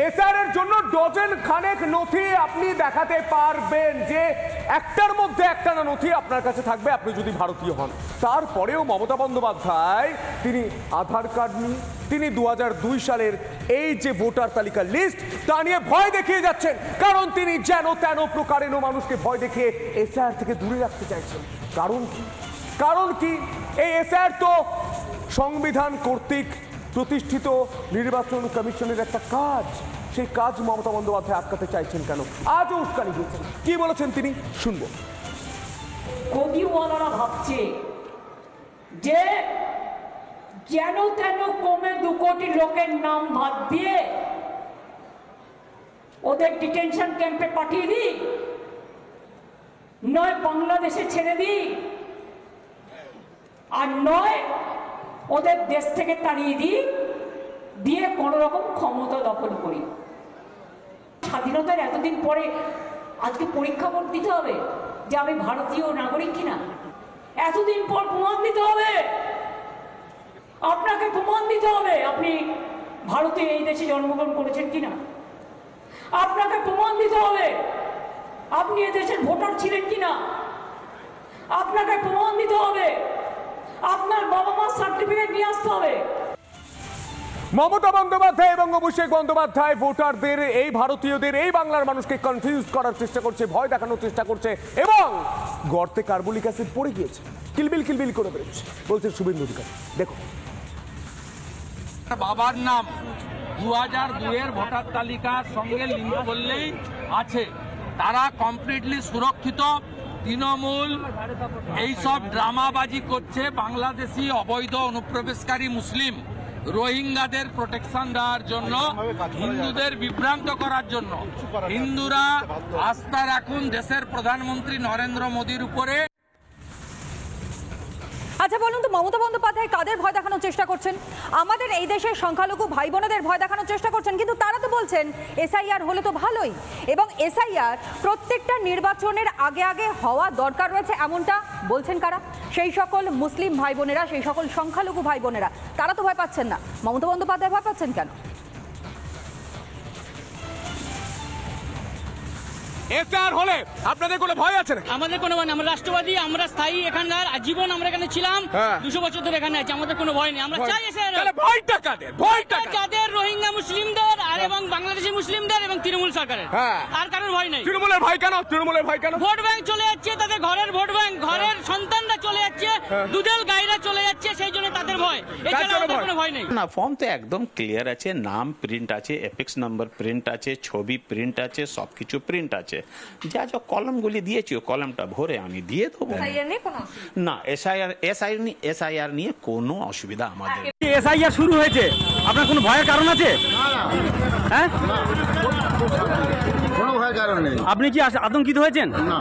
SIR জন্য dozen খানেক নথি আপনি দেখাতে পারবেন যে একটার মধ্যে একটা না নথি আপনার কাছে থাকবে আপনি যদি ভারতীয় হন। তারপরেও মমতা বন্দ্যোপাধ্যায় তিনি আধার কার্ড নিয়ে তিনি 2002 সালের এই যে ভোটার তালিকার লিস্ট তা নিয়ে ভয় দেখিয়ে যাচ্ছেন, কারণ তিনি যেন তেন প্রকারেণ মানুষকে ভয় দেখিয়ে এসআইআর থেকে দূরে রাখতে চাইছেন। কারণ কি এই এসআইআর তো সংবিধান কর্তৃক প্রতিষ্ঠিত নির্বাচন কমিশনের একটা কাজ, সেই কাজ মমতা বন্দ্যোপাধ্যায় আটকাতে চাইছেন কেন? আজও উস্কানি দিয়েছেন, কি বলেছেন তিনি শুনবো। গদিওয়ালারা ভাবছে যে যেন তেন কমে 2 কোটি লোকের নাম বাদ দিয়ে ওদের ডিটেনশন ক্যাম্পে পাঠিয়ে দিই, নয় বাংলাদেশে ছেড়ে দিই, আর নয় ওদের দেশ থেকে তাড়িয়ে দিই, দিয়ে কোনো রকম ক্ষমতা দখল করি। স্বাধীনতার এতদিন পরে আজকে পরীক্ষা ভোট দিতে হবে যে আমি ভারতীয় নাগরিক কিনা। এতদিন পর প্রমাণ দিতে হবে, আপনাকে প্রমাণ দিতে হবে আপনি ভারতীয় এই দেশে জন্মগ্রহণ করেছেন কিনা। আপনাকে প্রমাণ দিতে হবে আপনি এই দেশের ভোটার ছিলেন কিনা। আপনাকে প্রমাণ দিতে হবে আপনার বাবা মার সার্টিফিকেট নিয়ে আসতে হবে। মমতা বন্দ্যোপাধ্যায় এবং অভিষেক বন্দ্যোপাধ্যায় ভোটারদের, এই ভারতীয়দের, এই বাংলার মানুষকে কনফিউজ করার চেষ্টা করছে, ভয় দেখানোর চেষ্টা করছে এবং গর্তে কার্বলিক অ্যাসিড পড়ে গিয়েছে, কিলবিল করে বেরোচ্ছে বলছে শুভেন্দু অধিকারী। দেখো, বাবার নাম 2002-এর ভোটার তালিকার সঙ্গে লিঙ্ক করলেই আছে, তারা কমপ্লিটলি সুরক্ষিত। তৃণমূল এইসব ড্রামাবাজি করছে বাংলাদেশি অবৈধ অনুপ্রবেশকারী মুসলিম রোহিঙ্গাদের প্রোটেকশন দেওয়ার জন্য, হিন্দুদের বিভ্রান্ত করার জন্য। হিন্দুরা আস্থা রাখুন দেশের প্রধানমন্ত্রী নরেন্দ্র মোদীর উপরে। আচ্ছা বলুন তো, মমতা বন্দ্যোপাধ্যায় কাদের ভয় দেখানোর চেষ্টা করছেন? আমাদের এই দেশের সংখ্যালঘু ভাই বোনেদের ভয় দেখানোর চেষ্টা করছেন, কিন্তু তারা তো বলছেন এসআইআর হলে তো ভালোই, এবং এসআইআর প্রত্যেকটা নির্বাচনের আগে হওয়া দরকার রয়েছে, এমনটা বলছেন কারা? সেই সকল মুসলিম ভাই বোনেরা, সেই সকল সংখ্যালঘু ভাই বোনেরা, তারা তো ভয় পাচ্ছেন না। মমতা বন্দ্যোপাধ্যায় ভয় পাচ্ছেন কেন? এসআইআর হলে আপনাদের কোনো ভয় আছে না? আমাদের কোনো ভয় নেই, আমরা রাষ্ট্রবাদী, আমরা স্থায়ী, এখানকার আজীবন আমরা এখানে ছিলাম, 200 বছর ধরে এখানে আছি, আমাদের কোনো ভয় নেই। আমরা চাই এসআইআর। ভয়টা কাদের? ভয়টা যাদের রোহিঙ্গা মুসলিমদের আর এবং বাংলাদেশি মুসলিমদের এবং তৃণমূল সরকারের, আর কারোর ভয় নেই। তৃণমূলের ভয় কেন? তৃণমূলের ভয় কেন? ভোট ব্যাংক চলে যাচ্ছে, তাদের ঘরের ভোট ব্যাংক, ঘরের সন্তানরা চলে যাচ্ছে, দুধের গাইরা চলে যাচ্ছে, সেই জন্য তাদের ভয়। এছাড়া আমাদের কোনো ভয় নেই। না, ফর্ম তো একদম ক্লিয়ার আছে, নাম প্রিন্ট আছে, এপিক্স নাম্বার প্রিন্ট আছে, ছবি প্রিন্ট আছে, সবকিছু প্রিন্ট আছে। যা যা কলমগুলি দিয়েছি ও কলমটা ভরে আমি দিয়ে দেবো। না, এসআইআর নিয়ে কোনো অসুবিধা আমাদের। এসআইআর শুরু হয়েছে, আপনার কোনো ভয়ের কারণ আছে? হ্যাঁ, কোনো ভয়ের কারণ নেই। আপনি কি আতঙ্কিত হয়েছেন? না।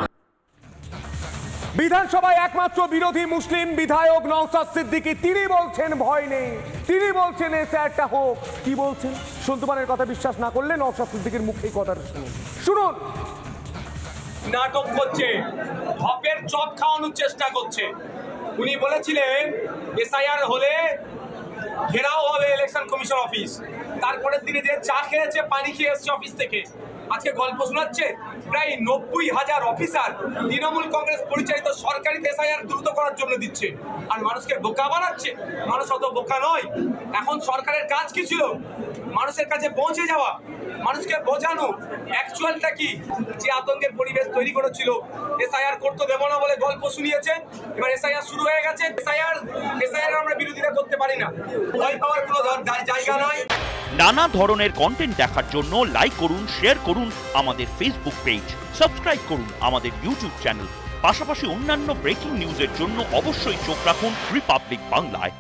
বিধানসভায় একমাত্র বিরোধী মুসলিম বিধায়ক নওশাদ সিদ্দিকী, তিনি বলছেন ভয় নেই, তিনি বলছেন এসআইআরটা হোক। কি বলছেন? সন্তুমানের কথা বিশ্বাস না করলে নওশাদ সিদ্দিকীর মুখে কথাটা শুনুন। নাটক করছে, ধপের চপ খাওয়ানোর চেষ্টা করছে। উনি বলেছিলেন এসআইআর হলে ঘেরাও হবে ইলেকশন কমিশন অফিস, তারপরের দিনে যে চা খেয়েছে, পানি খেয়ে এসছে অফিস থেকে, আজকে গল্প শোনাচ্ছে। প্রায় 90,000 অফিসার তৃণমূল কংগ্রেস পরিচালিত সরকারি এসআইআর দ্রুত করার জন্য দিচ্ছে, আর মানুষকে বোকা বানাচ্ছে। মানুষ অত বোকা নয়। এখন সরকারের কাজ কি ছিল? মানুষের কাছে পৌঁছে যাওয়া, মানুষকে বোঝানো অ্যাকচুয়ালটা কি। যে আতঙ্কের পরিবেশ তৈরি করেছিল, এসআইআর করতে দেব না বলে গল্প শুনিয়েছে, এবার এসআইআর শুরু হয়ে গেছে। এসআইআর আমরা বিরোধিতা করতে পারি না, ভয় পাওয়ার কোনো জায়গা নয়। নানা ধরনের কন্টেন্ট দেখার জন্য লাইক করুন, শেয়ার করুন আমাদের ফেসবুক পেজ, সাবস্ক্রাইব করুন আমাদের ইউটিউব চ্যানেল। পাশাপাশি অন্যান্য ব্রেকিং নিউজের জন্য অবশ্যই চোখ রাখুন রিপাবলিক বাংলায়।